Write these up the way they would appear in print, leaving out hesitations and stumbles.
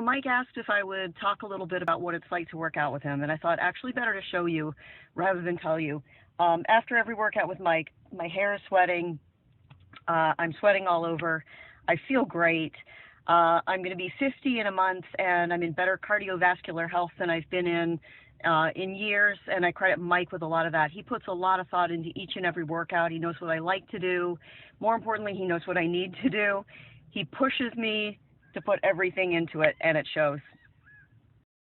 So Mike asked if I would talk a little bit about what it's like to work out with him, and I thought actually better to show you rather than tell you. After every workout with Mike, my hair is sweating. I'm sweating all over. I feel great. I'm going to be 50 in a month, and I'm in better cardiovascular health than I've been in years, and I credit Mike with a lot of that. He puts a lot of thought into each and every workout. He knows what I like to do. More importantly, he knows what I need to do. He pushes me to put everything into it, and it shows.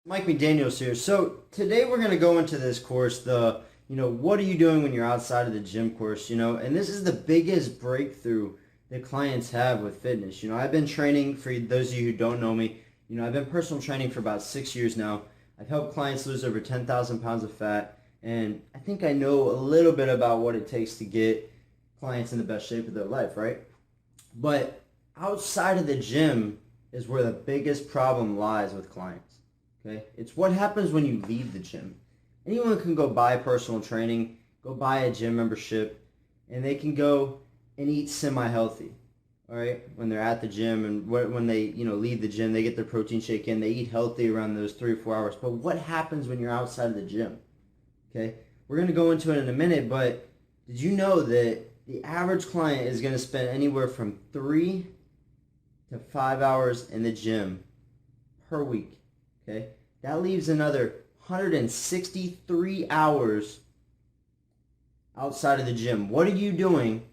Mike Mcdaniels here. So today we're going to go into this course, what are you doing when you're outside of the gym course, and this is the biggest breakthrough that clients have with fitness. I've been training, for those of you who don't know me, I've been personal training for about 6 years now. I've helped clients lose over 10,000 pounds of fat, and I think I know a little bit about what it takes to get clients in the best shape of their life, right? But outside of the gym is where the biggest problem lies with clients. Okay? It's what happens when you leave the gym. Anyone can go buy personal training, go buy a gym membership, and they can go and eat semi-healthy. All right? When they're at the gym and when they, leave the gym, they get their protein shake in, they eat healthy around those 3 or 4 hours. But what happens when you're outside of the gym? Okay? We're going to go into it in a minute, but did you know that the average client is going to spend anywhere from 3 to 5 hours in the gym per week? Okay? That leaves another 163 hours outside of the gym. What are you doing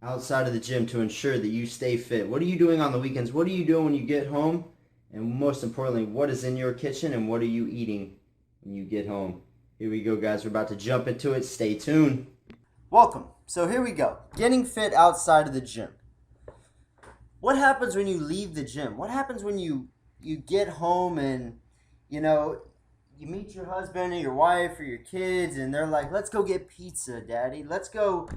outside of the gym to ensure that you stay fit? What are you doing on the weekends? What are you doing when you get home? And most importantly, what is in your kitchen and what are you eating when you get home? Here we go, guys. We're about to jump into it. Stay tuned. Welcome. So here we go. Getting fit outside of the gym. What happens when you leave the gym? What happens when you get home and you meet your husband or your wife or your kids and they're like, let's go get pizza, daddy. Let's go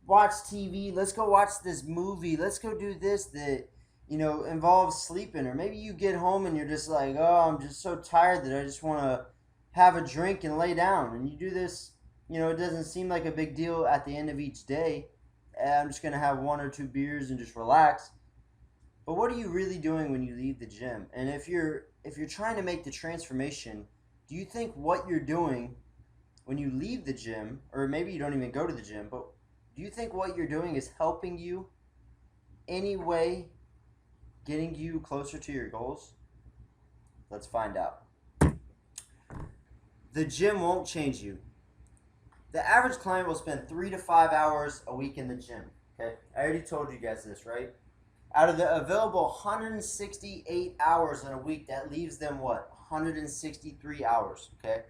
watch TV. Let's go watch this movie. Let's go do this that, involves sleeping. Or maybe you get home and you're just like, oh, I'm just so tired that I just want to have a drink and lay down. And you do this, it doesn't seem like a big deal at the end of each day. I'm just going to have 1 or 2 beers and just relax. But what are you really doing when you leave the gym? And if you're trying to make the transformation, do you think what you're doing when you leave the gym, or maybe you don't even go to the gym, but do you think what you're doing is helping you any way, getting you closer to your goals? Let's find out. The gym won't change you. The average client will spend 3 to 5 hours a week in the gym. Okay, I already told you guys this, right? Out of the available 168 hours in a week, that leaves them what? 163 hours, okay?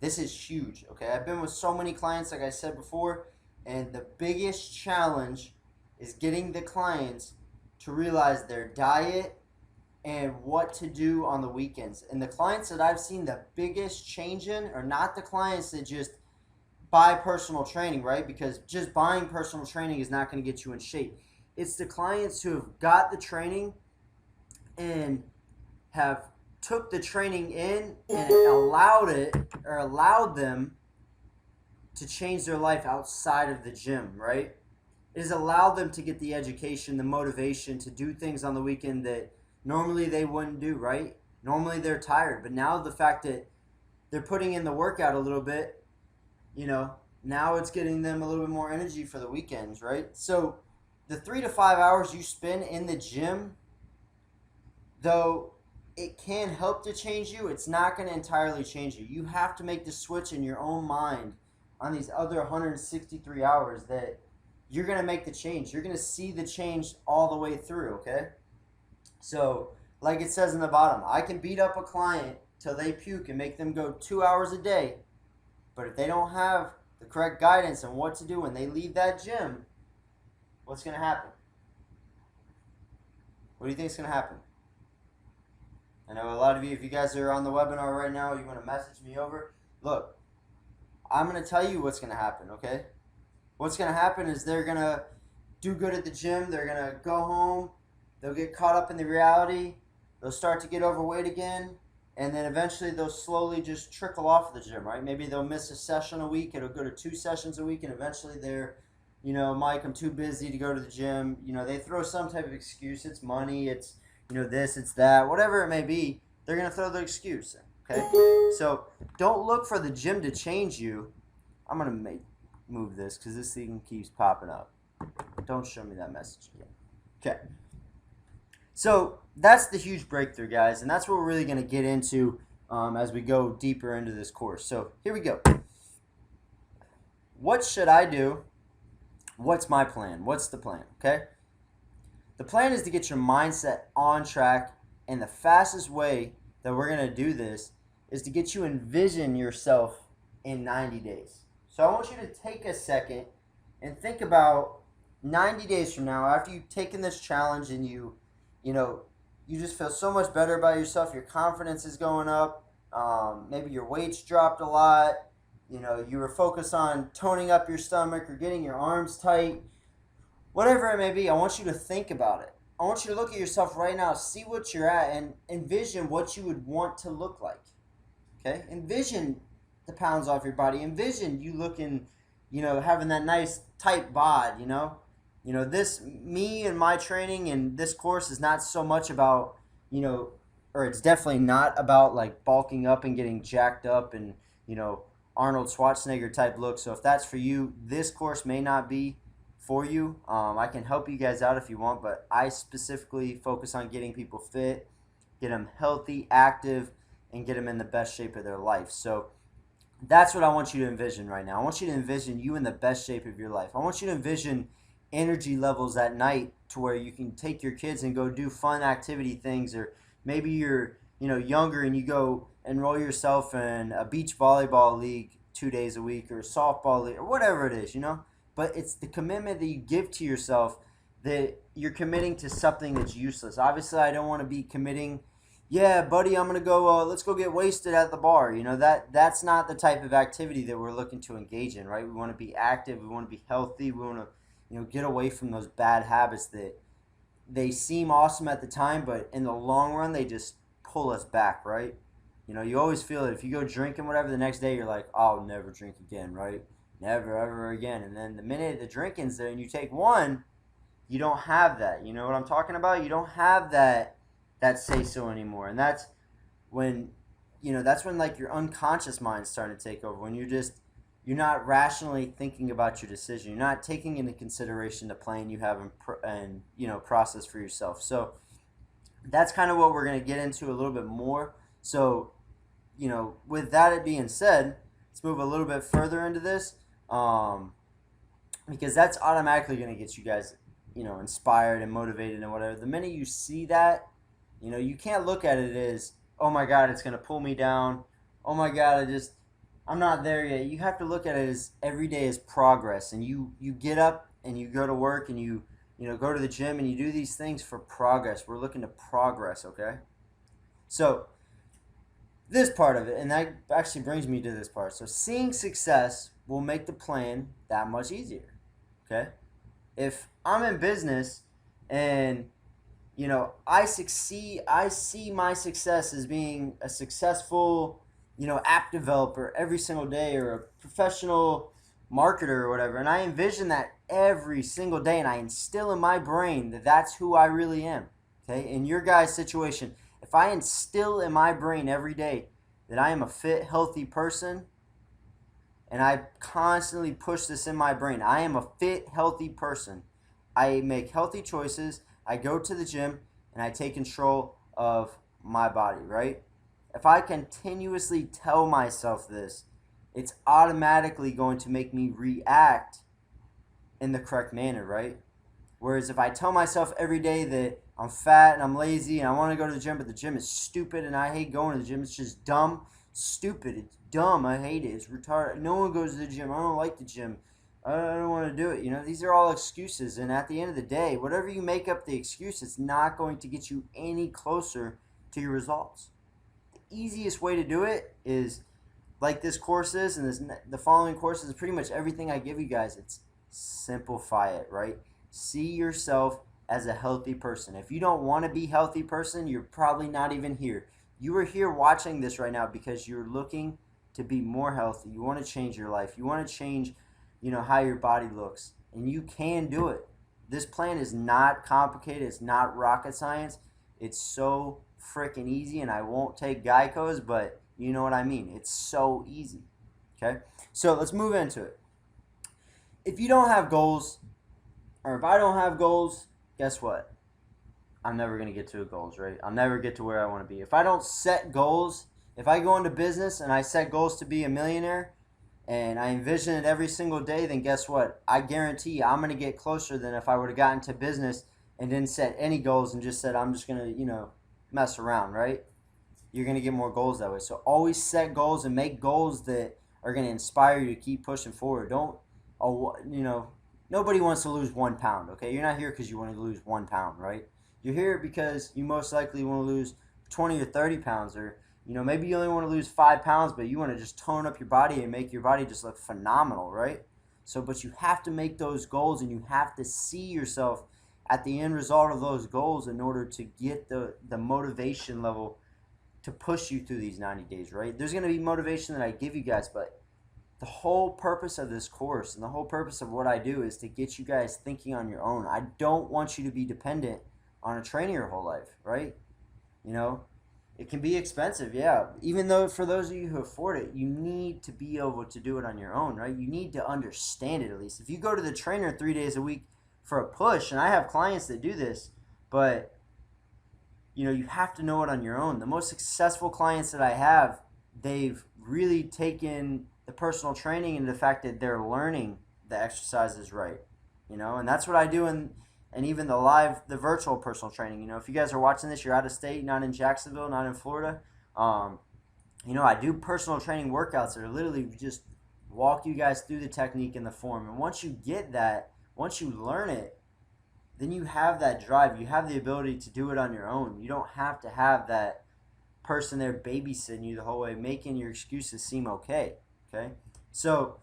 This is huge, okay? I've been with so many clients, like I said before, and the biggest challenge is getting the clients to realize their diet and what to do on the weekends. And the clients that I've seen the biggest change in are not the clients that just buy personal training, right? Because just buying personal training is not going to get you in shape. It's the clients who have got the training and have took the training in and allowed them to change their life outside of the gym, right? It has allowed them to get the education, the motivation to do things on the weekend that normally they wouldn't do, right? Normally they're tired, but now the fact that they're putting in the workout a little bit, now it's getting them a little bit more energy for the weekends, right? So the 3 to 5 hours you spend in the gym, though it can help to change you, it's not going to entirely change you. You have to make the switch in your own mind on these other 163 hours that you're going to make the change. You're going to see the change all the way through, okay? So, like it says in the bottom, I can beat up a client till they puke and make them go 2 hours a day, but if they don't have the correct guidance on what to do when they leave that gym, what's going to happen? What do you think is going to happen? I know a lot of you, if you guys are on the webinar right now, you want to message me over. Look, I'm going to tell you what's going to happen, okay? What's going to happen is they're going to do good at the gym. They're going to go home. They'll get caught up in the reality. They'll start to get overweight again. And then eventually they'll slowly just trickle off the gym, right? Maybe they'll miss a session a week. It'll go to 2 sessions a week. And eventually they're, Mike, I'm too busy to go to the gym. They throw some type of excuse. It's money. It's, this, it's that, whatever it may be, they're going to throw the excuse in. Okay? So don't look for the gym to change you. I'm going to move this because this thing keeps popping up. Don't show me that message again. Okay. So that's the huge breakthrough, guys, and that's what we're really going to get into as we go deeper into this course. So here we go. What should I do? What's my plan? What's the plan? Okay? The plan is to get your mindset on track, and the fastest way that we're going to do this is to get you envision yourself in 90 days. So I want you to take a second and think about 90 days from now, after you've taken this challenge and you just feel so much better about yourself, your confidence is going up, maybe your weight's dropped a lot, you were focused on toning up your stomach or getting your arms tight, whatever it may be. I want you to think about it. I want you to look at yourself right now, see what you're at, and envision what you would want to look like. Okay? Envision the pounds off your body. Envision you looking, having that nice tight bod, this, me and my training and this course is not so much about, or it's definitely not about like bulking up and getting jacked up and, Arnold Schwarzenegger type look. So if that's for you, this course may not be for you. I can help you guys out if you want, but I specifically focus on getting people fit, get them healthy, active, and get them in the best shape of their life. So that's what I want you to envision right now. I want you to envision you in the best shape of your life. I want you to envision energy levels at night to where you can take your kids and go do fun activity things, or maybe you're younger and you go enroll yourself in a beach volleyball league 2 days a week, or a softball league, or whatever it is, but it's the commitment that you give to yourself, that you're committing to something that's useless. Obviously, I don't want to be committing, yeah, buddy, I'm going to go, let's go get wasted at the bar. That's not the type of activity that we're looking to engage in, right? We want to be active. We want to be healthy. We want to, get away from those bad habits that they seem awesome at the time, but in the long run, they just pull us back, right? You always feel it. If you go drinking, whatever, the next day you're like, I'll never drink again, right? Never, ever again. And then the minute the drinking's there and you take one, you don't have that. You know what I'm talking about? You don't have that say-so anymore. And that's when, like your unconscious mind's starting to take over. When you're not rationally thinking about your decision. You're not taking into consideration the plan you have and process for yourself. So that's kind of what we're going to get into a little bit more. So, with that being said, let's move a little bit further into this, because that's automatically going to get you guys, inspired and motivated and whatever. The minute you see that, you can't look at it as, oh my God, it's going to pull me down. Oh my God, I'm not there yet. You have to look at it as every day is progress, and you get up and you go to work and you go to the gym and you do these things for progress. We're looking to progress, okay? So this part of it, and that actually brings me to this part. So seeing success will make the plan that much easier, okay? If I'm in business and I succeed, I see my success as being a successful app developer every single day, or a professional marketer or whatever, and I envision that every single day, and I instill in my brain that that's who I really am. Okay, in your guys' situation, if I instill in my brain every day that I am a fit, healthy person, and I constantly push this in my brain, I am a fit, healthy person, I make healthy choices, I go to the gym, and I take control of my body, right? If I continuously tell myself this, it's automatically going to make me react in the correct manner, right? Whereas if I tell myself every day that I'm fat and I'm lazy and I want to go to the gym, but the gym is stupid and I hate going to the gym, it's just dumb, stupid, it's dumb, I hate it, it's retarded, no one goes to the gym, I don't like the gym, I don't want to do it. These are all excuses, and at the end of the day, whatever you make up the excuse, it's not going to get you any closer to your results. The easiest way to do it is like this course is, and the following course is pretty much everything I give you guys. It's simplify it, right? See yourself as a healthy person. If you don't want to be a healthy person, you're probably not even here. You are here watching this right now because you're looking to be more healthy. You want to change your life. You want to change, how your body looks, and you can do it. This plan is not complicated. It's not rocket science. It's so freaking easy, and I won't take Geico's, but you know what I mean. It's so easy. Okay? So let's move into it. If you don't have goals, or if I don't have goals, guess what? I'm never going to get to goals, right? I'll never get to where I want to be. If I don't set goals, if I go into business and I set goals to be a millionaire and I envision it every single day, then guess what? I guarantee I'm going to get closer than if I would have gotten to business and didn't set any goals and just said, I'm just going to, mess around, right? You're going to get more goals that way. So always set goals and make goals that are going to inspire you to keep pushing forward. Don't, nobody wants to lose 1 pound, okay? You're not here because you want to lose 1 pound, right? You're here because you most likely want to lose 20 or 30 pounds, or maybe you only want to lose 5 pounds, but you want to just tone up your body and make your body just look phenomenal, right? So, but you have to make those goals, and you have to see yourself at the end result of those goals in order to get the motivation level to push you through these 90 days, right? There's going to be motivation that I give you guys, but the whole purpose of this course and the whole purpose of what I do is to get you guys thinking on your own. I don't want you to be dependent on a trainer your whole life, right? It can be expensive, yeah. Even though for those of you who afford it, you need to be able to do it on your own, right? You need to understand it at least. If you go to the trainer 3 days a week for a push, and I have clients that do this, but you have to know it on your own. The most successful clients that I have, they've really taken the personal training and the fact that they're learning the exercises right, and that's what I do and even the virtual personal training. If you guys are watching this, you're out of state, not in Jacksonville, not in Florida, I do personal training workouts that are literally just walk you guys through the technique and the form. And once you get that, once you learn it, then you have that drive. You have the ability to do it on your own. You don't have to have that person there babysitting you the whole way, making your excuses seem okay. Okay? So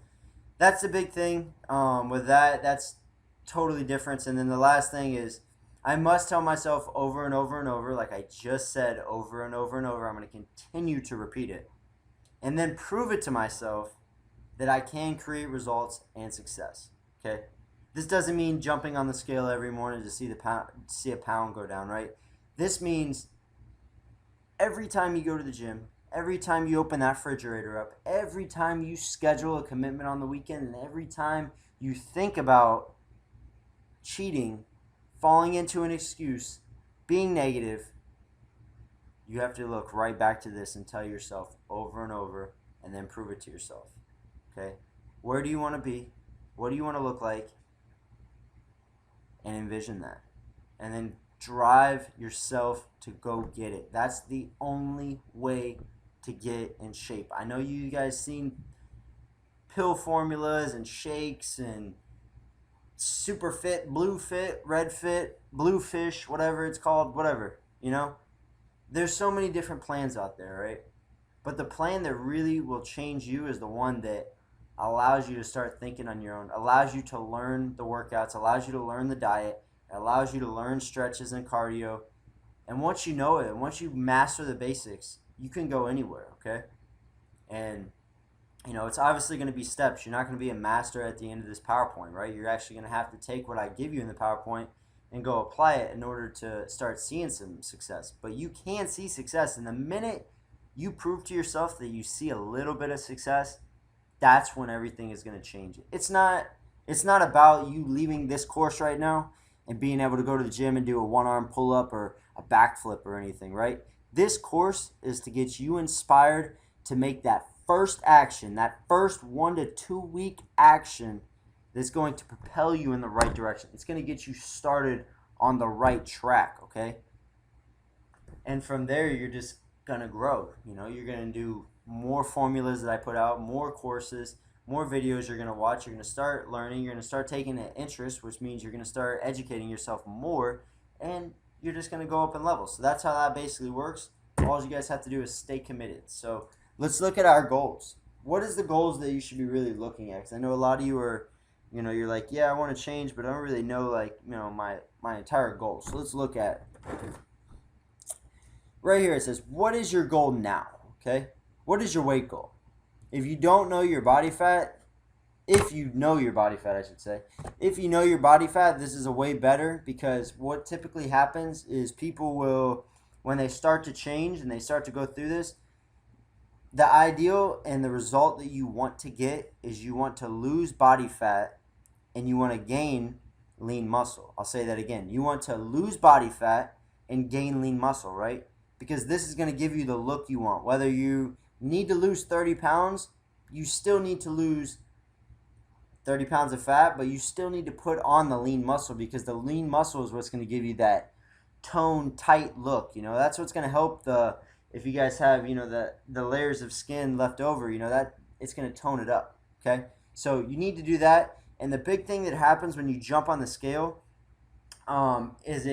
that's the big thing with that. That's totally different. And then the last thing is I must tell myself over and over and over, like I just said, over and over and over, I'm going to continue to repeat it. And then prove it to myself that I can create results and success. Okay? This doesn't mean jumping on the scale every morning to see a pound go down, right? This means every time you go to the gym, every time you open that refrigerator up, every time you schedule a commitment on the weekend, and every time you think about cheating, falling into an excuse, being negative, you have to look right back to this and tell yourself over and over, and then prove it to yourself. Okay? Where do you want to be? What do you want to look like? And envision that. And then drive yourself to go get it. That's the only way to get in shape. I know you guys seen pill formulas and shakes and super fit, blue fit, red fit, blue fish, whatever it's called, whatever, There's so many different plans out there, right? But the plan that really will change you is the one that allows you to start thinking on your own, allows you to learn the workouts, allows you to learn the diet, allows you to learn stretches and cardio. And once you know it, and once you master the basics, you can go anywhere, okay? And, it's obviously going to be steps. You're not going to be a master at the end of this PowerPoint, right? You're actually going to have to take what I give you in the PowerPoint and go apply it in order to start seeing some success. But you can see success. And the minute you prove to yourself that you see a little bit of success, that's when everything is going to change. It's not about you leaving this course right now and being able to go to the gym and do a one-arm pull-up or a backflip or anything, right? This course is to get you inspired to make that first action, that first 1 to 2 week action that's going to propel you in the right direction. It's going to get you started on the right track, okay? And from there, you're just going to grow. You're going to do more formulas that I put out, more courses, more videos you're going to watch. You're going to start learning. You're going to start taking an interest, which means you're going to start educating yourself more, and you're just going to go up in levels. So that's how that basically works. All you guys have to do is stay committed. So let's look at our goals. What is the goals that you should be really looking at? Because I know a lot of you are, you're like, yeah, I want to change, but I don't really know, my entire goal. So let's look at it. Right here it says, what is your goal now? Okay? What is your weight goal? If you don't know your body fat, if you know your body fat, I should say. If you know your body fat, this is a way better, because what typically happens is people will, when they start to change and they start to go through this, the ideal and the result that you want to get is you want to lose body fat and you want to gain lean muscle. I'll say that again. You want to lose body fat and gain lean muscle, right? Because this is going to give you the look you want. Whether you need to lose 30 pounds, you still need to lose 30 pounds of fat, but you still need to put on the lean muscle, because the lean muscle is what's going to give you that toned, tight look. That's what's going to help if you guys have, the layers of skin left over, that it's going to tone it up, okay? So you need to do that. And the big thing that happens when you jump on the scale is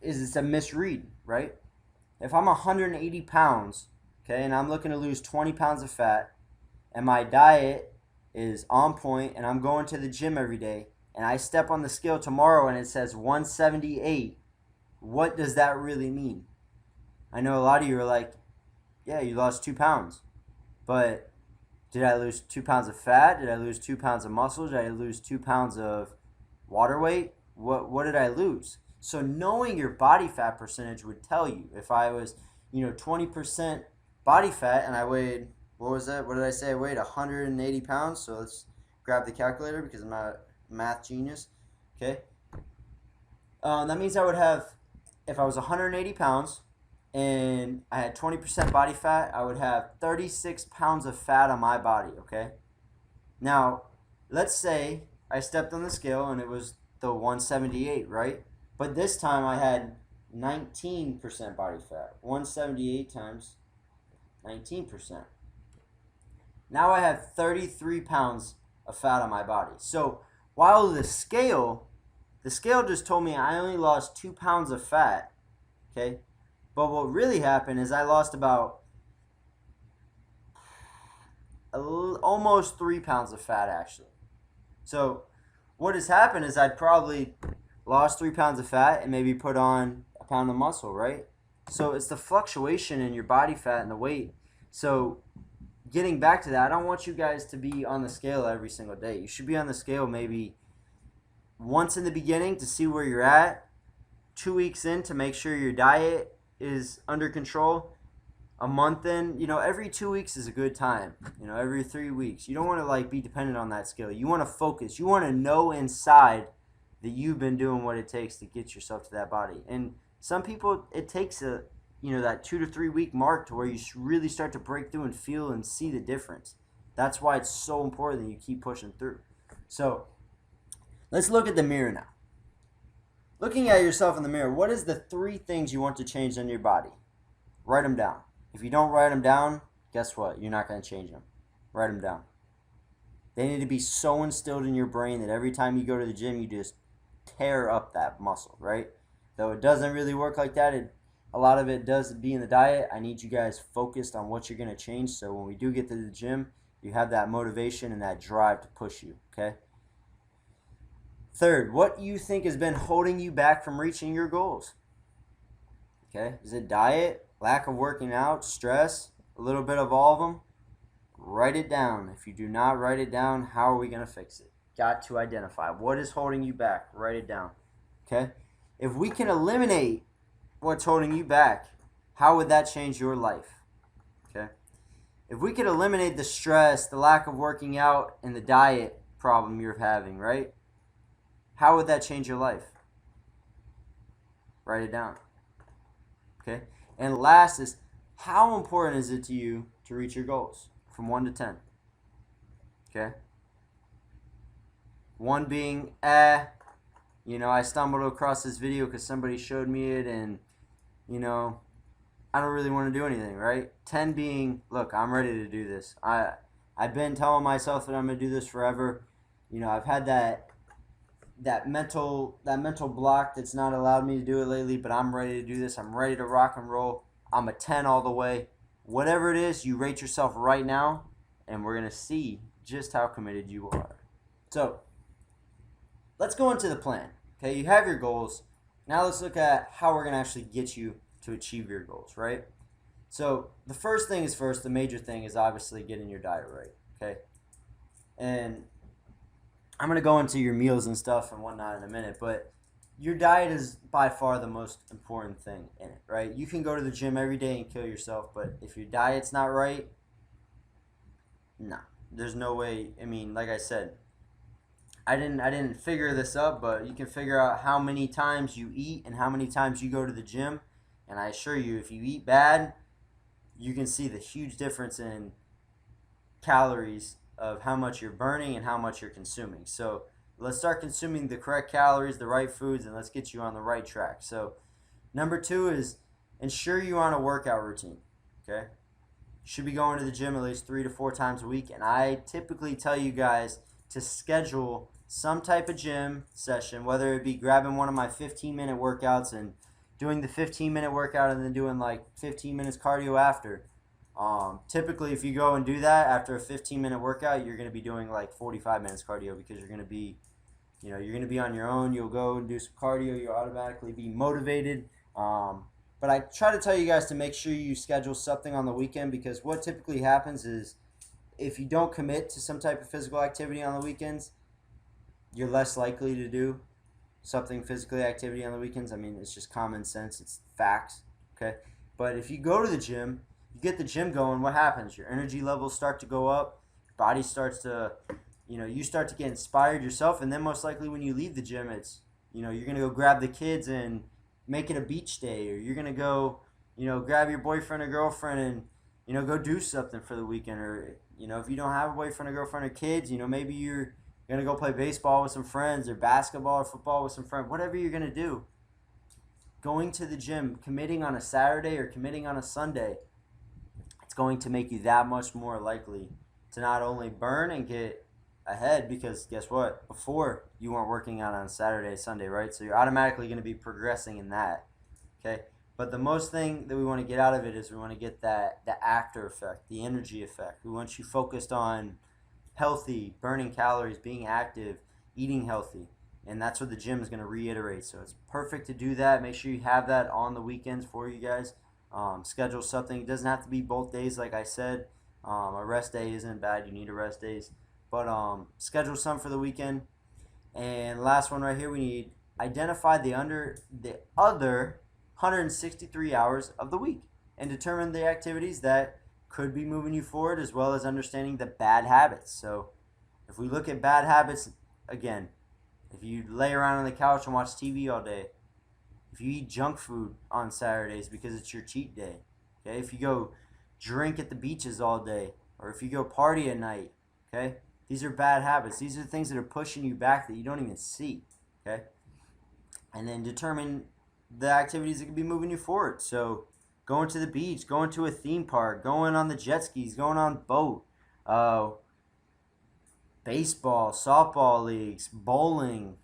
it's a misread, right? If I'm 180 pounds, okay, and I'm looking to lose 20 pounds of fat, and my diet is on point, and I'm going to the gym every day, and I step on the scale tomorrow and it says 178, what does that really mean? I know a lot of you are like, yeah, you lost 2 pounds, but did I lose 2 pounds of fat? Did I lose 2 pounds of muscle? Did I lose 2 pounds of water weight? What did I lose? So knowing your body fat percentage would tell you. If I was, 20% body fat and I weighed, what was that? What did I say? I weighed 180 pounds. So let's grab the calculator because I'm not a math genius. Okay. That means I would have, if I was 180 pounds and I had 20% body fat, I would have 36 pounds of fat on my body, okay? Now, let's say I stepped on the scale and it was the 178, right? But this time I had 19% body fat. 178 times 19%. Now I have 33 pounds of fat on my body. So while the scale just told me I only lost 2 pounds of fat, okay? But what really happened is I lost about almost 3 pounds of fat, actually. So what has happened is I'd probably lost 3 pounds of fat and maybe put on a pound of muscle, right? So it's the fluctuation in your body fat and the weight. So getting back to that, I don't want you guys to be on the scale every single day. You should be on the scale maybe once in the beginning to see where you're at, 2 weeks in to make sure your diet is under control, a month in. Every 2 weeks is a good time. Every 3 weeks. You don't want to be dependent on that scale. You want to focus. You want to know inside that you've been doing what it takes to get yourself to that body. And some people, it takes that 2 to 3 week mark to where you really start to break through and feel and see the difference. That's why it's so important that you keep pushing through. So let's look at the mirror now. Looking at yourself in the mirror, what is the 3 things you want to change in your body? Write them down. If you don't write them down, guess what? You're not going to change them. Write them down. They need to be so instilled in your brain that every time you go to the gym, you just tear up that muscle, right? Though it doesn't really work like that. A lot of it does be in the diet. I need you guys focused on what you're going to change, so when we do get to the gym, you have that motivation and that drive to push you, okay? Third, what you think has been holding you back from reaching your goals? Okay, is it diet, lack of working out, stress, a little bit of all of them? Write it down. If you do not write it down, how are we going to fix it? Got to identify what is holding you back. Write it down. Okay? If we can eliminate what's holding you back, how would that change your life? Okay? If we could eliminate the stress, the lack of working out, and the diet problem you're having, right? How would that change your life? Write it down. Okay? And last is, how important is it to you to reach your goals? From 1 to 10. Okay? 1 being, I stumbled across this video because somebody showed me it and, I don't really want to do anything, right? 10 being, look, I'm ready to do this. I've been telling myself that I'm going to do this forever. I've had that mental block that's not allowed me to do it lately, but I'm ready to do this. I'm ready to rock and roll. I'm a 10 all the way. Whatever it is, you rate yourself right now, and we're going to see just how committed you are. So let's go into the plan. Okay, you have your goals. Now let's look at how we're going to actually get you to achieve your goals, right? So the first thing is first. The major thing is obviously getting your diet right, okay? And I'm going to go into your meals and stuff and whatnot in a minute, but your diet is by far the most important thing in it, right? You can go to the gym every day and kill yourself, but if your diet's not right, no, there's no way. I mean, like I said, I didn't figure this up, but you can figure out how many times you eat and how many times you go to the gym. And I assure you, if you eat bad, you can see the huge difference in calories of how much you're burning and how much you're consuming. So let's start consuming the correct calories, the right foods, and let's get you on the right track. So number two is ensure you're on a workout routine. Okay, you should be going to the gym at least 3 to 4 times a week, and I typically tell you guys to schedule some type of gym session, whether it be grabbing one of my 15-minute workouts and doing the 15-minute workout and then doing like 15 minutes cardio after. Typically, if you go and do that after a 15-minute workout, you're going to be doing like 45 minutes cardio because you're going to be, you're going to be on your own. You'll go and do some cardio. You'll automatically be motivated. But I try to tell you guys to make sure you schedule something on the weekend because what typically happens is if you don't commit to some type of physical activity on the weekends, you're less likely to do something physically activity on the weekends. I mean, it's just common sense. It's facts. Okay. But if you go to the gym, you get the gym going, what happens? Your energy levels start to go up. Your body starts to, you start to get inspired yourself. And then most likely when you leave the gym, it's, you're going to go grab the kids and make it a beach day. Or you're going to go, grab your boyfriend or girlfriend and, go do something for the weekend. Or, if you don't have a boyfriend or girlfriend or kids, maybe you're going to go play baseball with some friends or basketball or football with some friends. Whatever you're going to do, going to the gym, committing on a Saturday or committing on a Sunday, it's going to make you that much more likely to not only burn and get ahead because guess what? Before you weren't working out on Saturday, Sunday, right? So you're automatically going to be progressing in that. Okay? But the most thing that we want to get out of it is we want to get the after effect, the energy effect. We want you focused on healthy, burning calories, being active, eating healthy. And that's what the gym is going to reiterate. So it's perfect to do that. Make sure you have that on the weekends for you guys. Schedule something. It doesn't have to be both days, like I said. A rest day isn't bad. You need a rest days. But schedule some for the weekend. And last one right here, we need identify the other 163 hours of the week and determine the activities that could be moving you forward as well as understanding the bad habits. So if we look at bad habits, again, if you lay around on the couch and watch TV all day, if you eat junk food on Saturdays because it's your cheat day, okay, if you go drink at the beaches all day, or if you go party at night, okay, these are bad habits. These are things that are pushing you back that you don't even see, okay, and then determine the activities that can be moving you forward. So going to the beach, going to a theme park, going on the jet skis, going on boat, baseball, softball leagues, bowling,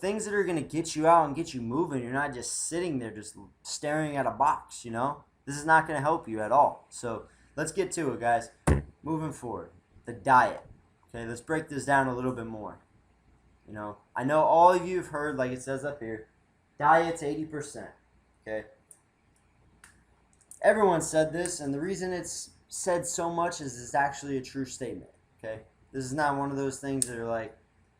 things that are going to get you out and get you moving. You're not just sitting there just staring at a box, This is not going to help you at all. So let's get to it, guys. Moving forward, the diet. Okay, let's break this down a little bit more. I know all of you have heard, like it says up here, diet's 80%. Okay. Everyone said this, and the reason it's said so much is it's actually a true statement. Okay. This is not one of those things that are like,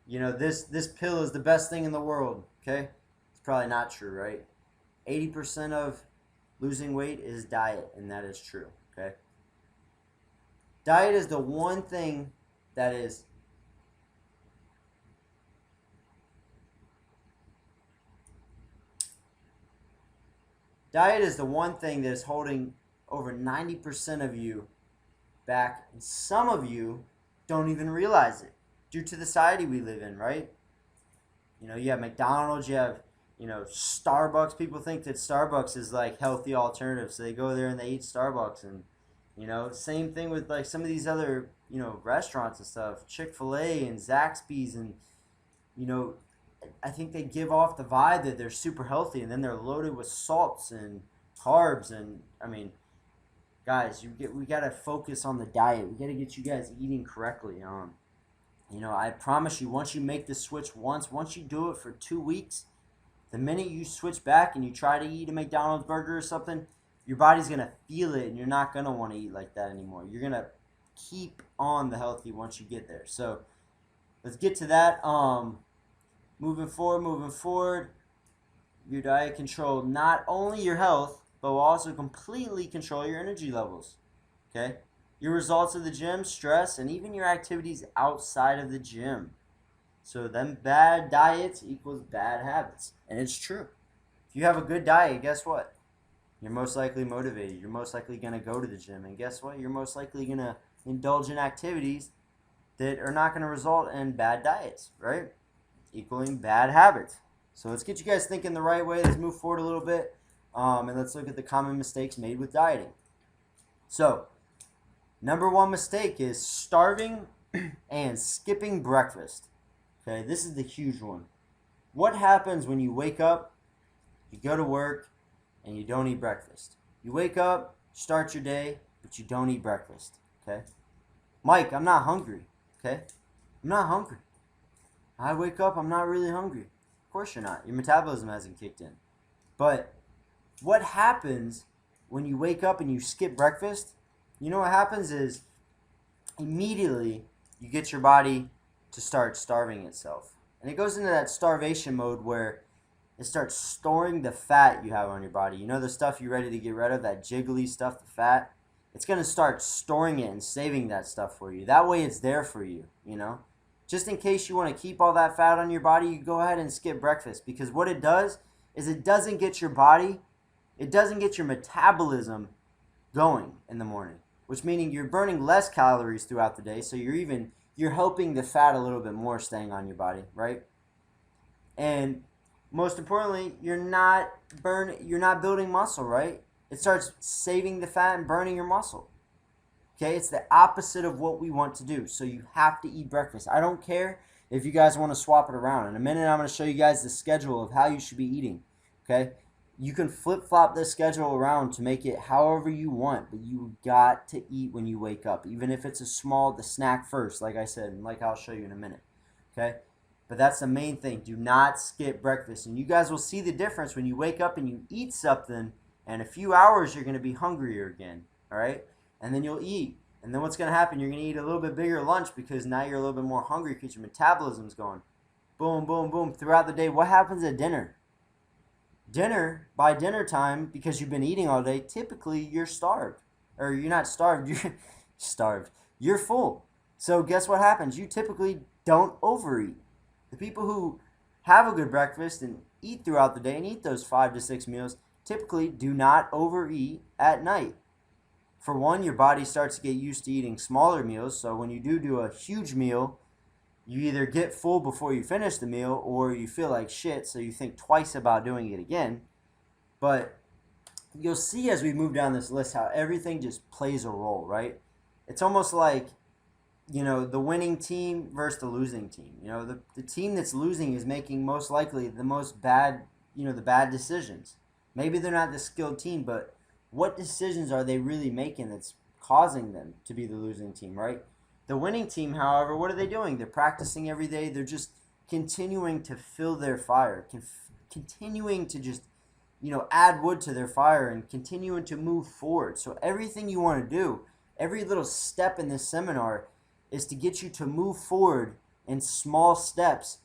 this pill is the best thing in the world. Okay. It's probably not true, right? 80% of losing weight is diet, and that is true. Okay. Diet is the one thing that is holding over 90% of you back, and some of you don't even realize it due to the society we live in, right? You have McDonald's, you have, Starbucks. People think that Starbucks is like healthy alternative, so they go there and they eat Starbucks, and same thing with like some of these other, restaurants and stuff, Chick-fil-A and Zaxby's, and I think they give off the vibe that they're super healthy, and then they're loaded with salts and carbs, and I mean, guys, we gotta focus on the diet. We gotta get you guys eating correctly. I promise you, once you make the switch once you do it for 2 weeks, the minute you switch back and you try to eat a McDonald's burger or something, your body's gonna feel it, and you're not gonna want to eat like that anymore. You're gonna keep on the healthy once you get there. So let's get to that. Moving forward, your diet control not only your health, but will also completely control your energy levels. Okay? Your results of the gym, stress, and even your activities outside of the gym. So then bad diets equals bad habits. And it's true. If you have a good diet, guess what? You're most likely motivated. You're most likely going to go to the gym. And guess what? You're most likely going to indulge in activities that are not going to result in bad diets, right? Equaling bad habits. So let's get you guys thinking the right way. Let's move forward a little bit. And let's look at the common mistakes made with dieting. So, number one mistake is starving and skipping breakfast. Okay, this is the huge one. What happens when you wake up, you go to work, and you don't eat breakfast? You wake up, start your day, but you don't eat breakfast. Okay? Mike, I'm not hungry. Okay? I'm not hungry. I wake up, I'm not really hungry. Of course you're not. Your metabolism hasn't kicked in. But what happens when you wake up and you skip breakfast? You know what happens is immediately you get your body to start starving itself. And it goes into that starvation mode where it starts storing the fat you have on your body. You know the stuff you're ready to get rid of, that jiggly stuff, the fat? It's going to start storing it and saving that stuff for you. That way it's there for you, you know? Just in case you want to keep all that fat on your body, you go ahead and skip breakfast. Because what it does is it doesn't get your body, it doesn't get your metabolism going in the morning. Which meaning you're burning less calories throughout the day, so you're helping the fat a little bit more staying on your body, right? And most importantly, you're not building muscle, right? It starts saving the fat and burning your muscle. Okay, it's the opposite of what we want to do. So you have to eat breakfast. I don't care if you guys want to swap it around. In a minute, I'm going to show you guys the schedule of how you should be eating. Okay, you can flip-flop this schedule around to make it however you want, but you got to eat when you wake up, even if it's the snack first, like I said, and like I'll show you in a minute. Okay, but that's the main thing. Do not skip breakfast, and you guys will see the difference when you wake up and you eat something. In a few hours, you're going to be hungrier again. All right. And then you'll eat. And then what's going to happen? You're going to eat a little bit bigger lunch because now you're a little bit more hungry because your metabolism's going boom, boom, boom throughout the day. What happens at dinner? By dinner time, because you've been eating all day, typically you're starved. Or you're not starved, you're starved. You're full. So guess what happens? You typically don't overeat. The people who have a good breakfast and eat throughout the day and eat those 5 to 6 meals typically do not overeat at night. For one, your body starts to get used to eating smaller meals, so when you do a huge meal, you either get full before you finish the meal or you feel like shit, so you think twice about doing it again. But you'll see as we move down this list how everything just plays a role, right? It's almost like, the winning team versus the losing team. The team that's losing is making most likely the bad decisions. Maybe they're not the skilled team, but what decisions are they really making that's causing them to be the losing team, right? The winning team, however, what are they doing? They're practicing every day. They're just continuing to fill their fire, continuing to just, add wood to their fire and continuing to move forward. So everything you want to do, every little step in this seminar is to get you to move forward in small steps,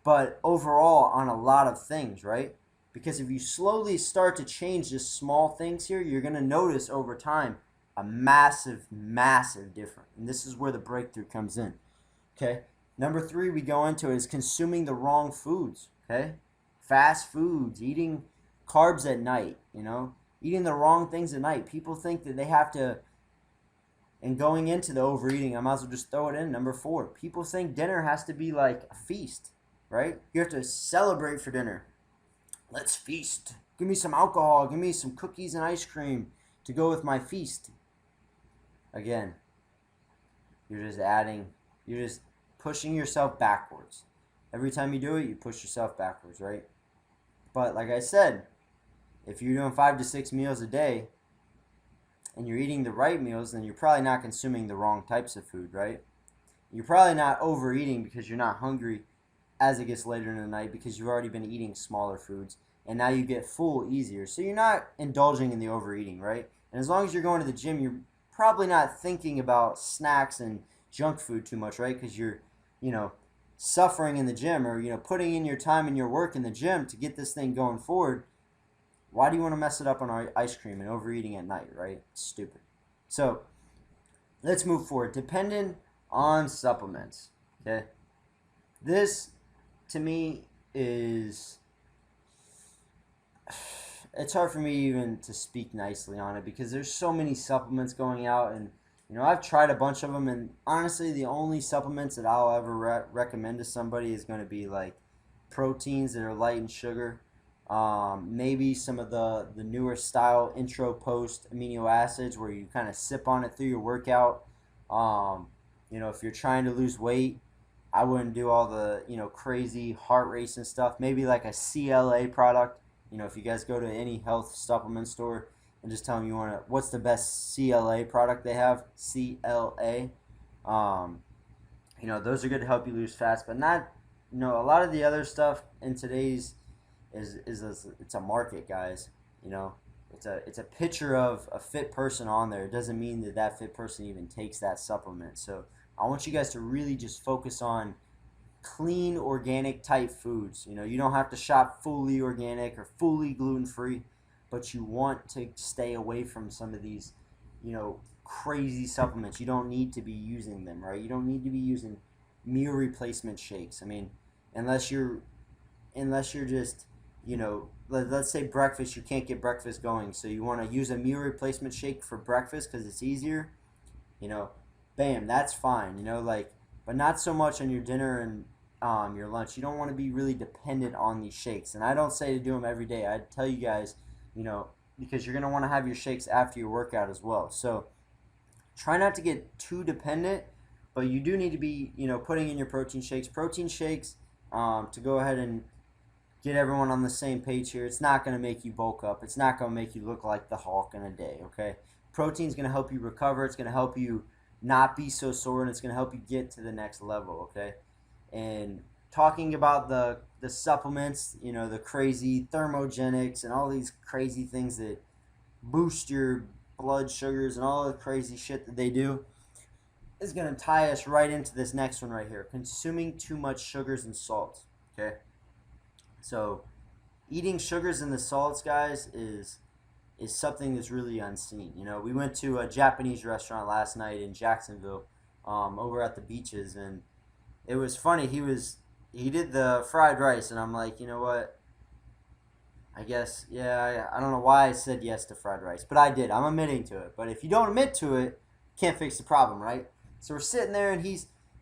but overall on a lot of things, right? Because if you slowly start to change just small things here, you're going to notice over time a massive, massive difference. And this is where the breakthrough comes in. Okay? Number 3 we go into is consuming the wrong foods. Okay? Fast foods, eating carbs at night, eating the wrong things at night. People think that they have to, and going into the overeating, I might as well just throw it in. Number 4, people think dinner has to be like a feast, right? You have to celebrate for dinner. Let's feast. Give me some alcohol. Give me some cookies and ice cream to go with my feast. Again, you're just pushing yourself backwards. Every time you do it, you push yourself backwards, right? But like I said, if you're doing 5 to 6 meals a day and you're eating the right meals, then you're probably not consuming the wrong types of food, right? You're probably not overeating because you're not hungry as it gets later in the night because you've already been eating smaller foods and now you get full easier. So you're not indulging in the overeating, right? And as long as you're going to the gym, you're probably not thinking about snacks and junk food too much, right? Because you're, suffering in the gym, or putting in your time and your work in the gym to get this thing going forward, why do you want to mess it up on ice cream and overeating at night, right? It's stupid. So let's move forward. Dependent on supplements. Okay, this to me is, it's hard for me even to speak nicely on it because there's so many supplements going out, and I've tried a bunch of them, and honestly the only supplements that I'll ever recommend to somebody is going to be like proteins that are light in sugar, maybe some of the newer style intro post amino acids where you kind of sip on it through your workout. If you're trying to lose weight, I wouldn't do all the crazy heart racing stuff. Maybe like a CLA product. If you guys go to any health supplement store and just tell them what's the best CLA product they have, CLA. Those are good to help you lose fats, but not, a lot of the other stuff in today's it's a market, guys. It's a picture of a fit person on there. It doesn't mean that fit person even takes that supplement. So I want you guys to really just focus on clean, organic type foods. You don't have to shop fully organic or fully gluten free, but you want to stay away from some of these, crazy supplements. You don't need to be using them, right? You don't need to be using meal replacement shakes. I mean, unless you're just, let's say breakfast, you can't get breakfast going, so you want to use a meal replacement shake for breakfast because it's easier, bam, that's fine, but not so much on your dinner and your lunch. You don't want to be really dependent on these shakes, and I don't say to do them every day. I tell you guys, because you're going to want to have your shakes after your workout as well. So try not to get too dependent, but you do need to be, putting in your protein shakes. To go ahead and get everyone on the same page here, it's not going to make you bulk up. It's not going to make you look like the Hulk in a day, okay? Protein's going to help you recover. It's going to help you not be so sore, and it's going to help you get to the next level, okay? And talking about the supplements, the crazy thermogenics and all these crazy things that boost your blood sugars and all the crazy shit that they do, is going to tie us right into this next one right here. Consuming too much sugars and salts, okay? So eating sugars and the salts, guys, is something that's really unseen. We went to a Japanese restaurant last night in Jacksonville, over at the beaches, and it was funny. He did the fried rice, and I'm like, you know what? I guess, yeah, I don't know why I said yes to fried rice, but I did. I'm admitting to it. But if you don't admit to it, can't fix the problem, right? So we're sitting there, and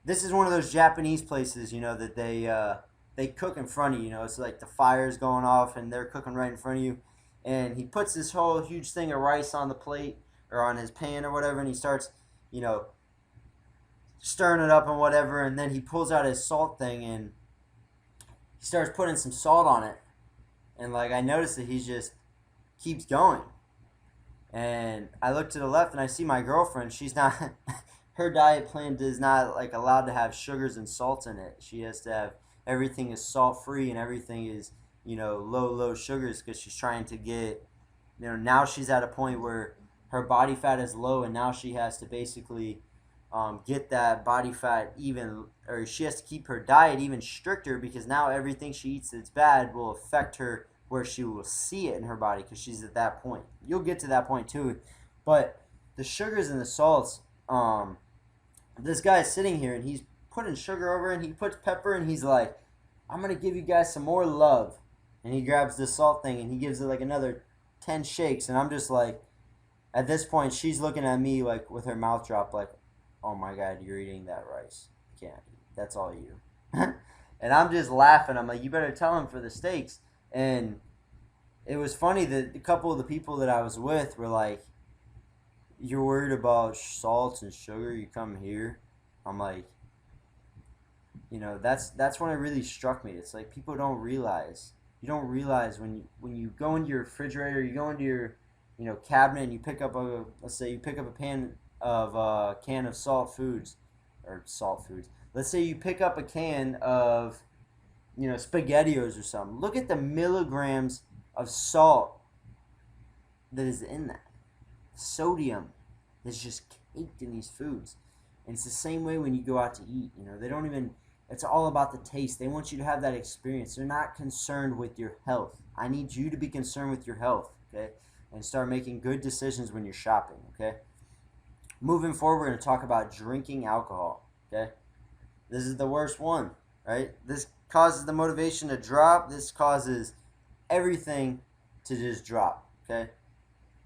this is one of those Japanese places, that they cook in front of you. It's like the fire's going off, and they're cooking right in front of you. And he puts this whole huge thing of rice on the plate or on his pan or whatever, and he starts, stirring it up and whatever, and then he pulls out his salt thing and he starts putting some salt on it. And I noticed that he just keeps going. And I look to the left and I see my girlfriend. She's not, her diet plan is not allowed to have sugars and salts in it. She has to have, everything is salt free and everything is, low sugars, because she's trying to get, now she's at a point where her body fat is low, and now she has to basically get that body fat even, or she has to keep her diet even stricter, because now everything she eats that's bad will affect her, where she will see it in her body, because she's at that point. You'll get to that point too. But the sugars and the salts, this guy is sitting here and he's putting sugar over, and he puts pepper, and he's like, I'm going to give you guys some more love. And he grabs the salt thing and he gives it another 10 shakes. And I'm just like, at this point, she's looking at me with her mouth dropped, oh my God, you're eating that rice. You can't eat. That's all you. And I'm just laughing. I'm like, you better tell him for the steaks. And it was funny that a couple of the people that I was with were like, you're worried about salts and sugar, you come here. I'm like, that's when it really struck me. It's like, people don't realize. You don't realize when you go into your refrigerator, you go into your cabinet, and you pick up let's say you pick up a pan of can of salt foods, or salt foods. Let's say you pick up a can of SpaghettiOs or something. Look at the milligrams of salt that is in that. Sodium is just caked in these foods. And it's the same way when you go out to eat. They don't even It's all about the taste. They want you to have that experience. They're not concerned with your health. I need you to be concerned with your health, okay? And start making good decisions when you're shopping, okay? Moving forward, we're going to talk about drinking alcohol, okay? This is the worst one, right? This causes the motivation to drop. This causes everything to just drop, okay?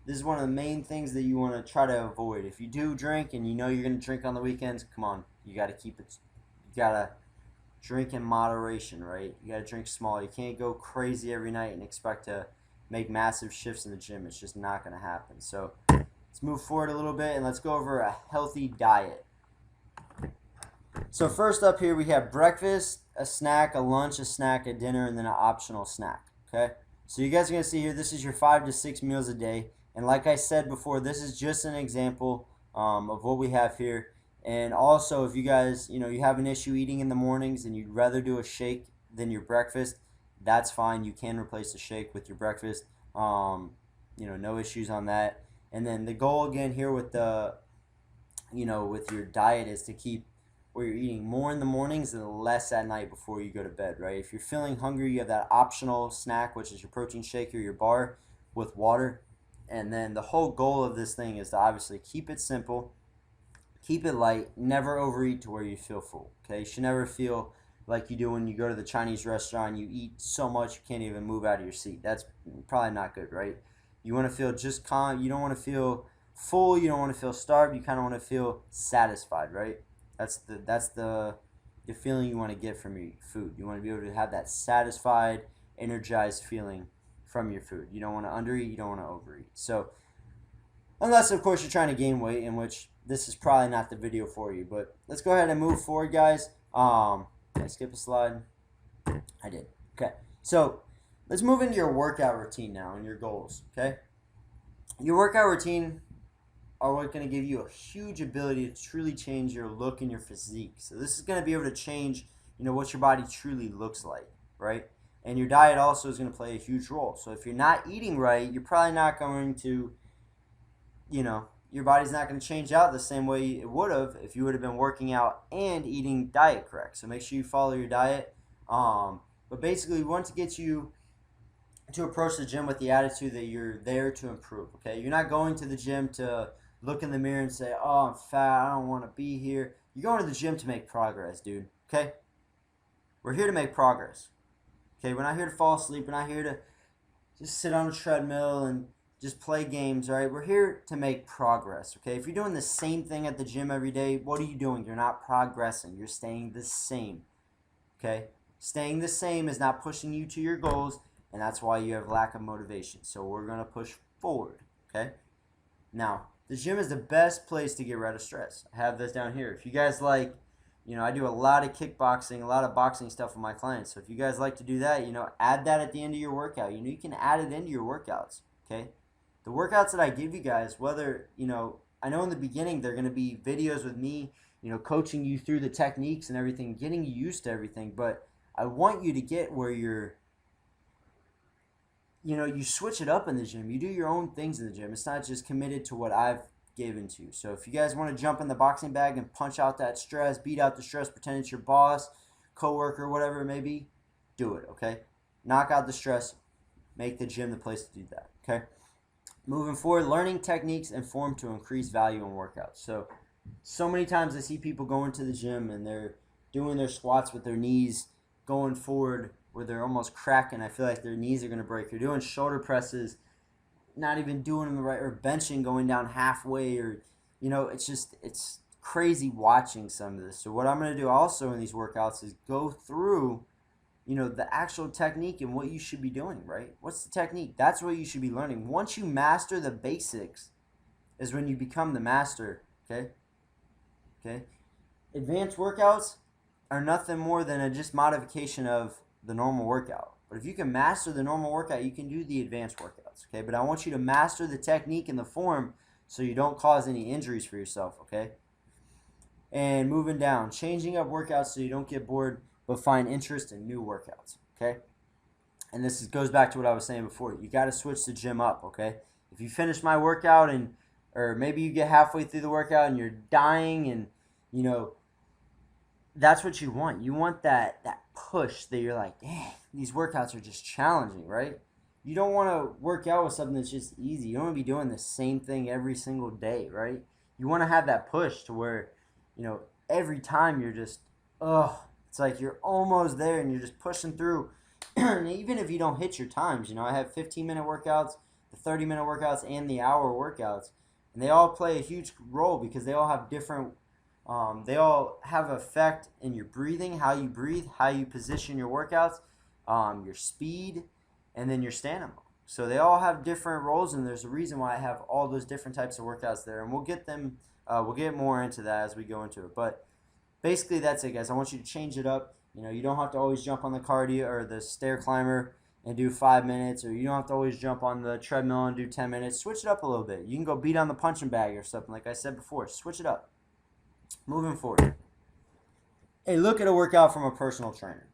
This is one of the main things that you want to try to avoid. If you do drink and you know you're going to drink on the weekends, come on. You got to keep it. You got to drink in moderation, right? You got to drink small. You can't go crazy every night and expect to make massive shifts in the gym. It's just not going to happen. So let's move forward a little bit and let's go over a healthy diet. So first up here we have breakfast, a snack, a lunch, a snack, a dinner, and then an optional snack, okay? So you guys are going to see here, this is your 5 to 6 meals a day. And like I said before, this is just an example of what we have here. And also, if you guys, you have an issue eating in the mornings and you'd rather do a shake than your breakfast, that's fine. You can replace the shake with your breakfast. No issues on that. And then the goal again here with the, with your diet is to keep where you're eating more in the mornings and less at night before you go to bed, right? If you're feeling hungry, you have that optional snack, which is your protein shake or your bar with water. And then the whole goal of this thing is to obviously keep it simple, keep it light, never overeat to where you feel full, okay? You should never feel like you do when you go to the Chinese restaurant, you eat so much you can't even move out of your seat. That's probably not good, right? You want to feel just calm. You don't want to feel full. You don't want to feel starved. You kind of want to feel satisfied, right? That's the feeling you want to get from your food. You want to be able to have that satisfied, energized feeling from your food. You don't want to undereat. You don't want to overeat. So unless, of course, you're trying to gain weight, in which this is probably not the video for you. But let's go ahead and move forward, guys. Did I skip a slide? I did. Okay. So let's move into your workout routine now and your goals, okay? Your workout routine are what's going to give you a huge ability to truly change your look and your physique. So this is going to be able to change, what your body truly looks like, right? And your diet also is going to play a huge role. So if you're not eating right, you're probably not going to, your body's not going to change out the same way it would have if you would have been working out and eating diet correct. So make sure you follow your diet. But basically, we want to get you to approach the gym with the attitude that you're there to improve, okay? You're not going to the gym to look in the mirror and say, oh, I'm fat, I don't want to be here. You're going to the gym to make progress, dude, okay? We're here to make progress, okay? We're not here to fall asleep. We're not here to just sit on a treadmill and just play games, all right? We're here to make progress, okay? If you're doing the same thing at the gym every day, what are you doing? You're not progressing. You're staying the same, okay? Staying the same is not pushing you to your goals, and that's why you have lack of motivation. So we're going to push forward, okay? Now, the gym is the best place to get rid of stress. I have this down here. If you guys like, I do a lot of kickboxing, a lot of boxing stuff with my clients. So if you guys like to do that, add that at the end of your workout. You can add it into your workouts, okay? The workouts that I give you guys, whether, I know in the beginning they're going to be videos with me, coaching you through the techniques and everything, getting you used to everything. But I want you to get where you're, you switch it up in the gym. You do your own things in the gym. It's not just committed to what I've given to you. So if you guys want to jump in the boxing bag and punch out that stress, beat out the stress, pretend it's your boss, coworker, whatever it may be, do it, okay? Knock out the stress. Make the gym the place to do that, okay? Moving forward, learning techniques and form to increase value in workouts. So many times I see people going to the gym and they're doing their squats with their knees going forward where they're almost cracking. I feel like their knees are going to break. They're doing shoulder presses, not even doing them the right, or benching going down halfway, or, it's crazy watching some of this. So what I'm going to do also in these workouts is go through, the actual technique and what you should be doing, right? What's the technique? That's what you should be learning. Once you master the basics is when you become the master, okay? Okay? Advanced workouts are nothing more than a just modification of the normal workout. But if you can master the normal workout, you can do the advanced workouts, okay? But I want you to master the technique and the form so you don't cause any injuries for yourself, okay? And moving down, changing up workouts so you don't get bored but find interest in new workouts, okay? And this goes back to what I was saying before. You got to switch the gym up, okay? If you finish my workout or maybe you get halfway through the workout and you're dying and, that's what you want. You want that push that you're like, dang, these workouts are just challenging, right? You don't want to work out with something that's just easy. You don't want to be doing the same thing every single day, right? You want to have that push to where, every time you're just, it's like you're almost there and you're just pushing through. And even if you don't hit your times, I have 15-minute workouts, the 30-minute workouts, and the hour workouts. And they all play a huge role because they all have different they all have effect in your breathing, how you breathe, how you position your workouts, your speed, and then your stamina. So they all have different roles, and there's a reason why I have all those different types of workouts there, and we'll get more into that as we go into it. But basically, that's it, guys. I want you to change it up. You don't have to always jump on the cardio or the stair climber and do 5 minutes, or you don't have to always jump on the treadmill and do 10 minutes. Switch it up a little bit. You can go beat on the punching bag or something, like I said before. Switch it up. Moving forward. Hey, look at a workout from a personal trainer.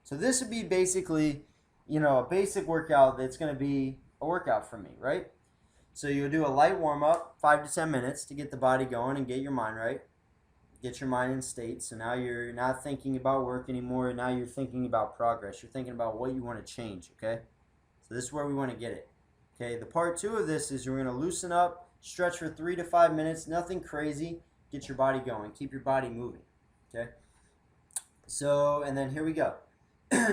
So this would be basically, a basic workout that's going to be a workout for me, right? So you'll do a light warm-up, 5 to 10 minutes to get the body going and get your mind right. Get your mind in state. So now you're not thinking about work anymore. Now you're thinking about progress. You're thinking about what you want to change, okay? So this is where we want to get it. Okay, the part 2 of this is you're going to loosen up, stretch for 3 to 5 minutes, nothing crazy. Get your body going. Keep your body moving. Okay? So, and then here we go.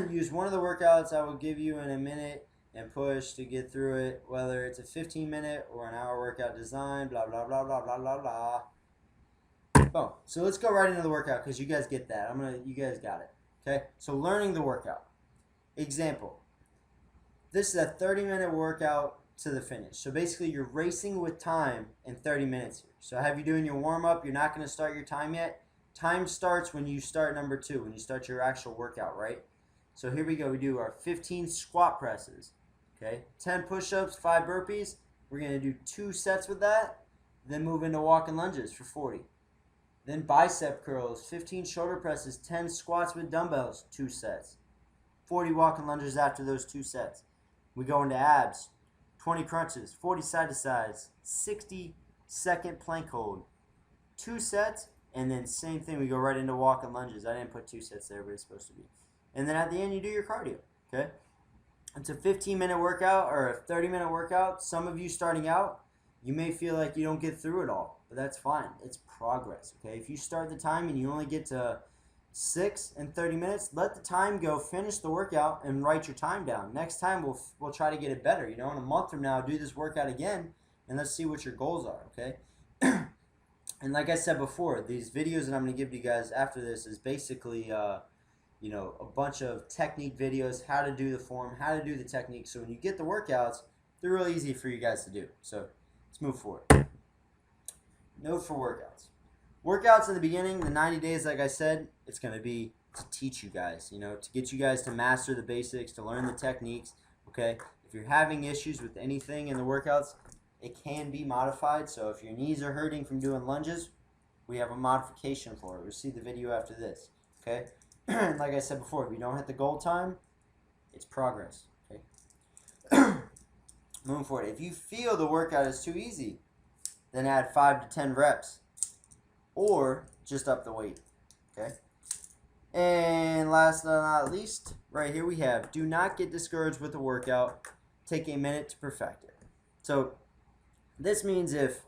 Use one of the workouts I will give you in a minute and push to get through it, whether it's a 15-minute or an hour workout design, blah, blah, blah, blah, blah, blah, blah. Boom. So let's go right into the workout because you guys get that. You guys got it. Okay? So learning the workout. Example. This is a 30-minute workout to the finish. So basically you're racing with time in 30 minutes here. So I have you doing your warm-up. You're not going to start your time yet. Time starts when you start number 2, when you start your actual workout, right? So here we go. We do our 15 squat presses. Okay? 10 push-ups, 5 burpees. We're going to do 2 sets with that. Then move into walking lunges for 40. Then bicep curls, 15 shoulder presses, 10 squats with dumbbells, 2 sets. 40 walking lunges after those 2 sets. We go into abs. 20 crunches, 40 side to sides, 60-second plank hold, 2 sets, and then same thing, we go right into walking lunges. I didn't put 2 sets there, but it's supposed to be. And then at the end, you do your cardio, okay? It's a 15-minute workout or a 30-minute workout. Some of you starting out, you may feel like you don't get through it all, but that's fine. It's progress, okay? If you start the time and you only get to 6 and 30 minutes, let the time go, finish the workout, and write your time down. Next time, we'll try to get it better. In a month from now, do this workout again, and let's see what your goals are, okay? And like I said before, these videos that I'm going to give to you guys after this is basically, a bunch of technique videos, how to do the form, how to do the technique, so when you get the workouts, they're really easy for you guys to do. So let's move forward. Note for workouts. Workouts in the beginning, the 90 days, like I said, it's going to be to teach you guys, to get you guys to master the basics, to learn the techniques, okay? If you're having issues with anything in the workouts, it can be modified. So if your knees are hurting from doing lunges, we have a modification for it. We'll see the video after this, okay? Like I said before, if you don't hit the goal time, it's progress, okay? Moving forward, if you feel the workout is too easy, then add 5 to 10 reps. Or just up the weight, okay? And last but not least, right here we have, do not get discouraged with the workout. Take a minute to perfect it. So this means if,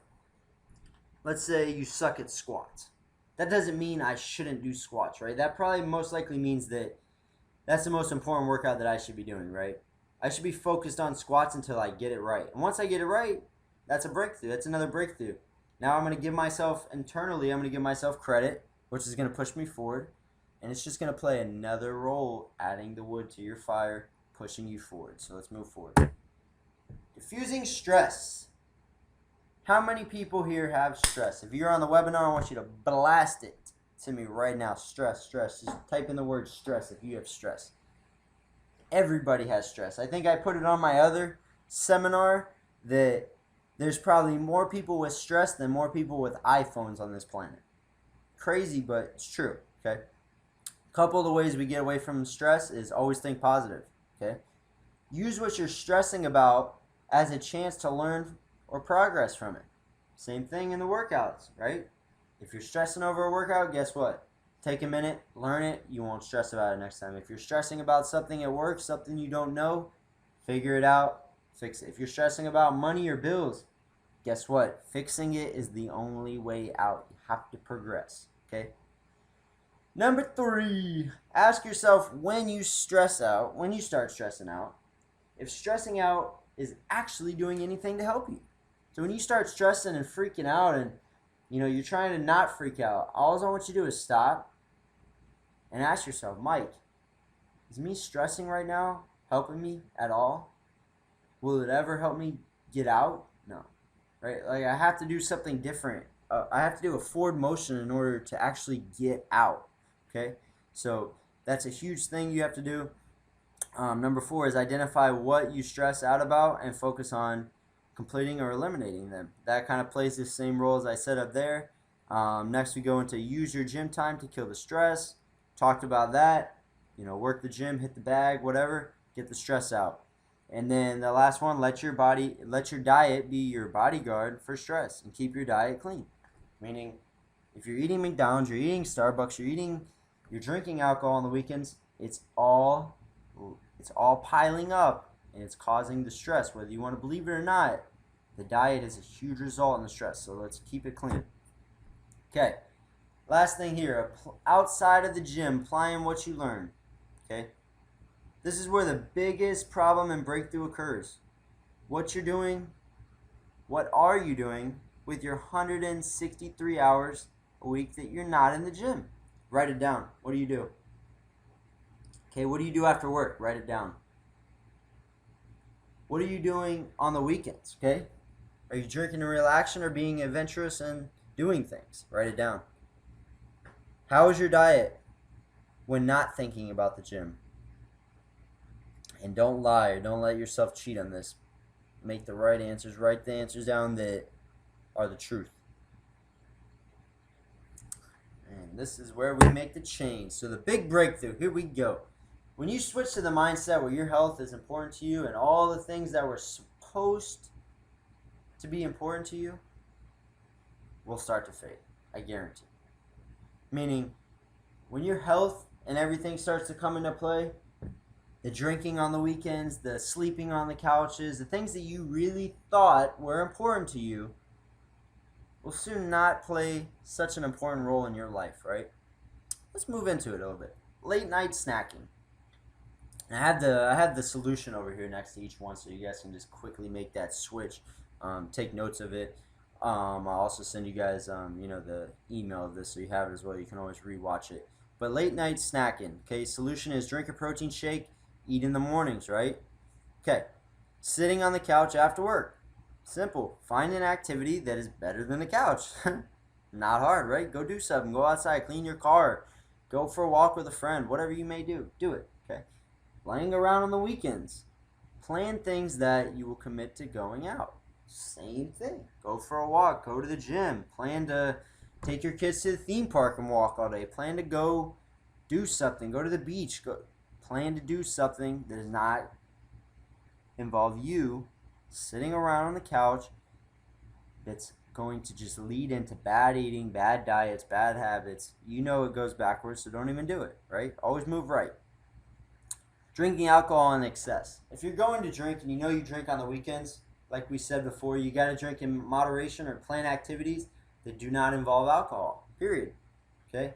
let's say you suck at squats. That doesn't mean I shouldn't do squats, right? That probably most likely means that that's the most important workout that I should be doing, right? I should be focused on squats until I get it right. And once I get it right, that's a breakthrough. That's another breakthrough. Now I'm going to give myself, internally, I'm going to give myself credit, which is going to push me forward. And it's just going to play another role, adding the wood to your fire, pushing you forward. So let's move forward. Diffusing stress. How many people here have stress? If you're on the webinar, I want you to blast it to me right now. Stress, stress. Just type in the word stress if you have stress. Everybody has stress. I think I put it on my other seminar that there's probably more people with stress than more people with iPhones on this planet. Crazy, but it's true, okay? A couple of the ways we get away from stress is always think positive, okay? Use what you're stressing about as a chance to learn or progress from it. Same thing in the workouts, right? If you're stressing over a workout, guess what? take a minute, learn it. You won't stress about it next time. If you're stressing about something at work, something you don't know, figure it out, fix it. If you're stressing about money or bills, guess what? Fixing it is the only way out. You have to progress, okay? Number 3, ask yourself when you stress out, when you start stressing out, if stressing out is actually doing anything to help you. So when you start stressing and freaking out and you're trying to not freak out, all I want you to do is stop and ask yourself, Mike, is me stressing right now helping me at all? Will it ever help me get out? No. Right? Like, I have to do something different. I have to do a forward motion in order to actually get out. Okay? So that's a huge thing you have to do. Number 4 is identify what you stress out about and focus on completing or eliminating them. That kind of plays the same role as I said up there. Next, we go into use your gym time to kill the stress. Talked about that. Work the gym, hit the bag, whatever. Get the stress out. And then the last one, let your diet be your bodyguard for stress and keep your diet clean. Meaning, if you're eating McDonald's, you're eating Starbucks, you're drinking alcohol on the weekends, it's all piling up and it's causing the stress. Whether you want to believe it or not, the diet is a huge result in the stress. So let's keep it clean. Okay. Last thing here, outside of the gym, applying what you learn. Okay. This is where the biggest problem and breakthrough occurs. What you're doing, what are you doing with your 163 hours a week that you're not in the gym? Write it down. What do you do? Okay, what do you do after work? Write it down. What are you doing on the weekends? Okay, are you drinking and relaxing or being adventurous and doing things? Write it down. How is your diet when not thinking about the gym? And don't lie or don't let yourself cheat on this. Make the right answers. Write the answers down that are the truth. And this is where we make the change. So the big breakthrough, here we go. When you switch to the mindset where your health is important to you and all the things that were supposed to be important to you will start to fade. I guarantee. Meaning, when your health and everything starts to come into play, the drinking on the weekends, the sleeping on the couches, the things that you really thought were important to you will soon not play such an important role in your life, right? Let's move into it a little bit. Late night snacking. I have the solution over here next to each one, so you guys can just quickly make that switch. Take notes of it. I'll also send you guys, the email of this, so you have it as well. You can always rewatch it. But late night snacking. Okay, solution is drink a protein shake, eat in the mornings, right? Okay, sitting on the couch after work. Simple. Find an activity that is better than the couch. Not hard, right? Go do something. Go outside, clean your car, go for a walk with a friend. Whatever you may do, do it. Okay. Laying around on the weekends. Plan things that you will commit to going out. Same thing. Go for a walk. Go to the gym. Plan to take your kids to the theme park and walk all day. Plan to go do something. Go to the beach. Plan to do something that does not involve you sitting around on the couch that's going to just lead into bad eating, bad diets, bad habits. It goes backwards, so don't even do it, right? Always move right. Drinking alcohol in excess. If you're going to drink and you drink on the weekends, like we said before, you got to drink in moderation or plan activities that do not involve alcohol, period. Okay?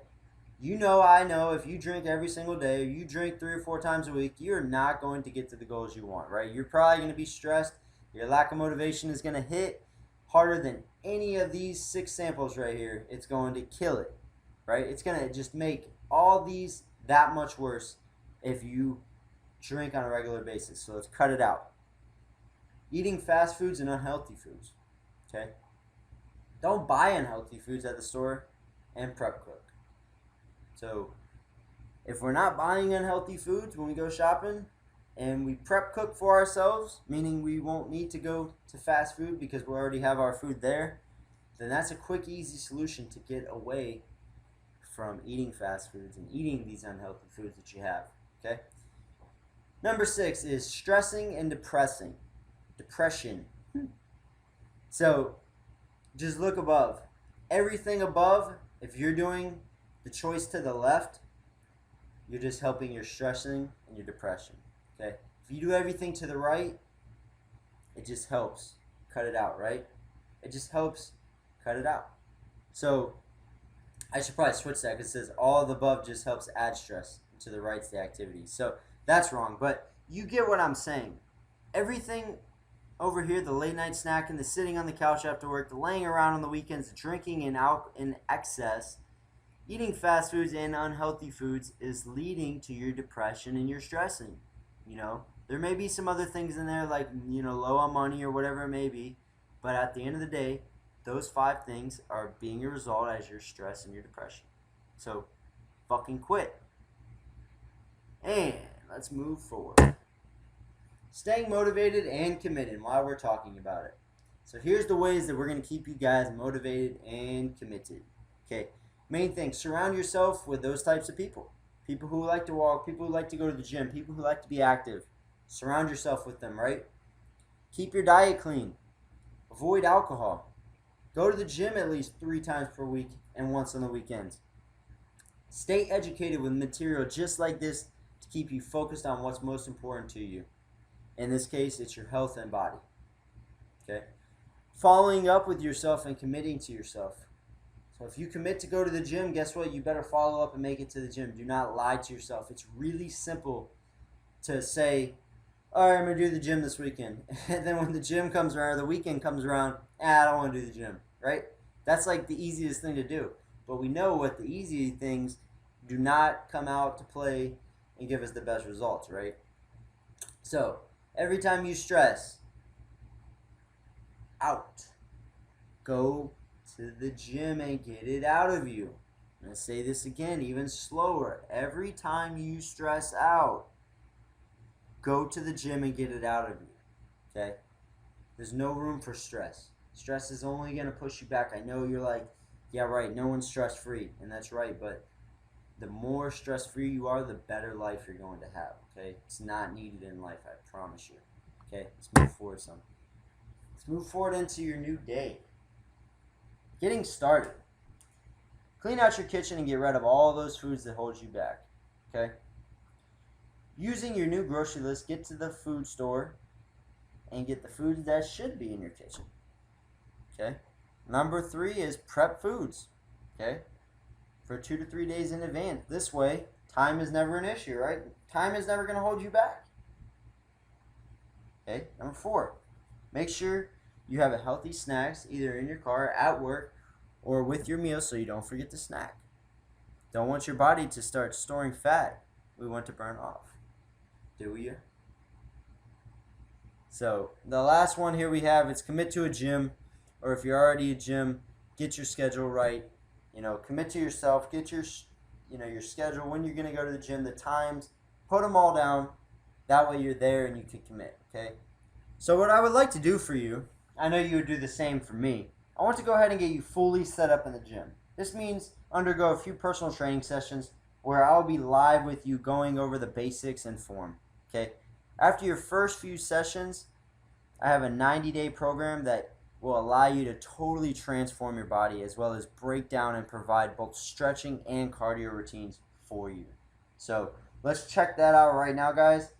I know if you drink every single day, or you drink 3 or 4 times a week, you're not going to get to the goals you want, right? You're probably going to be stressed. Your lack of motivation is going to hit harder than any of these 6 samples right here. It's going to kill it, right? It's going to just make all these that much worse if you drink on a regular basis. So let's cut it out. Eating fast foods and unhealthy foods, okay? Don't buy unhealthy foods at the store and prep cook. So if we're not buying unhealthy foods when we go shopping and we prep cook for ourselves, meaning we won't need to go to fast food because we already have our food there, then that's a quick, easy solution to get away from eating fast foods and eating these unhealthy foods that you have, okay? Number 6 is stressing and depression. So just look above. Everything above, if you're doing The choice to the left, you're just helping your stressing and your depression. Okay? If you do everything to the right, it just helps cut it out, right? It just helps cut it out. So I should probably switch that because it says all of the above just helps add stress to the right's the activity. So that's wrong, but you get what I'm saying. Everything over here, the late night snacking, the sitting on the couch after work, the laying around on the weekends, the drinking in excess, eating fast foods and unhealthy foods is leading to your depression and your stressing. There may be some other things in there like, low on money or whatever it may be, but at the end of the day, those 5 things are being a result as your stress and your depression. So, fucking quit. And let's move forward. Staying motivated and committed while we're talking about it. So here's the ways that we're going to keep you guys motivated and committed. Okay, main thing, surround yourself with those types of people. People who like to walk, people who like to go to the gym, people who like to be active. Surround yourself with them, right? Keep your diet clean. Avoid alcohol. Go to the gym at least 3 times per week and once on the weekends. Stay educated with material just like this to keep you focused on what's most important to you. In this case, it's your health and body. Okay? Following up with yourself and committing to yourself. So if you commit to go to the gym, guess what? You better follow up and make it to the gym. Do not lie to yourself. It's really simple to say, all right, I'm going to do the gym this weekend. And then when the gym comes around, or the weekend comes around, I don't want to do the gym, right? That's like the easiest thing to do. But we know what the easy things do not come out to play and give us the best results, right? So every time you stress out, go to the gym and get it out of you. I'm going to say this again, even slower. Every time you stress out, go to the gym and get it out of you. Okay? There's no room for stress. Stress is only going to push you back. I know you're like, yeah, right, no one's stress-free. And that's right, but the more stress-free you are, the better life you're going to have. Okay? It's not needed in life, I promise you. Okay? Let's move forward some. Let's move forward into your new day. Getting started. Clean out your kitchen and get rid of all those foods that hold you back. Okay? Using your new grocery list, get to the food store and get the foods that should be in your kitchen. Okay? Number 3 is prep foods. Okay? For 2 to 3 days in advance. This way, time is never an issue, right? Time is never going to hold you back. Okay? Number 4, make sure you have a healthy snacks either in your car, at work, or with your meal so you don't forget to snack. Don't want your body to start storing fat we want to burn off. Do you? So the last one here we have is commit to a gym, or if you're already a gym, get your schedule right. Commit to yourself, get your schedule, when you're going to go to the gym, the times, put them all down. That way you're there and you can commit, okay? So what I would like to do for you, I know you would do the same for me. I want to go ahead and get you fully set up in the gym. This means undergo a few personal training sessions where I'll be live with you going over the basics and form, okay? After your first few sessions, I have a 90-day program that will allow you to totally transform your body as well as break down and provide both stretching and cardio routines for you. So let's check that out right now, guys.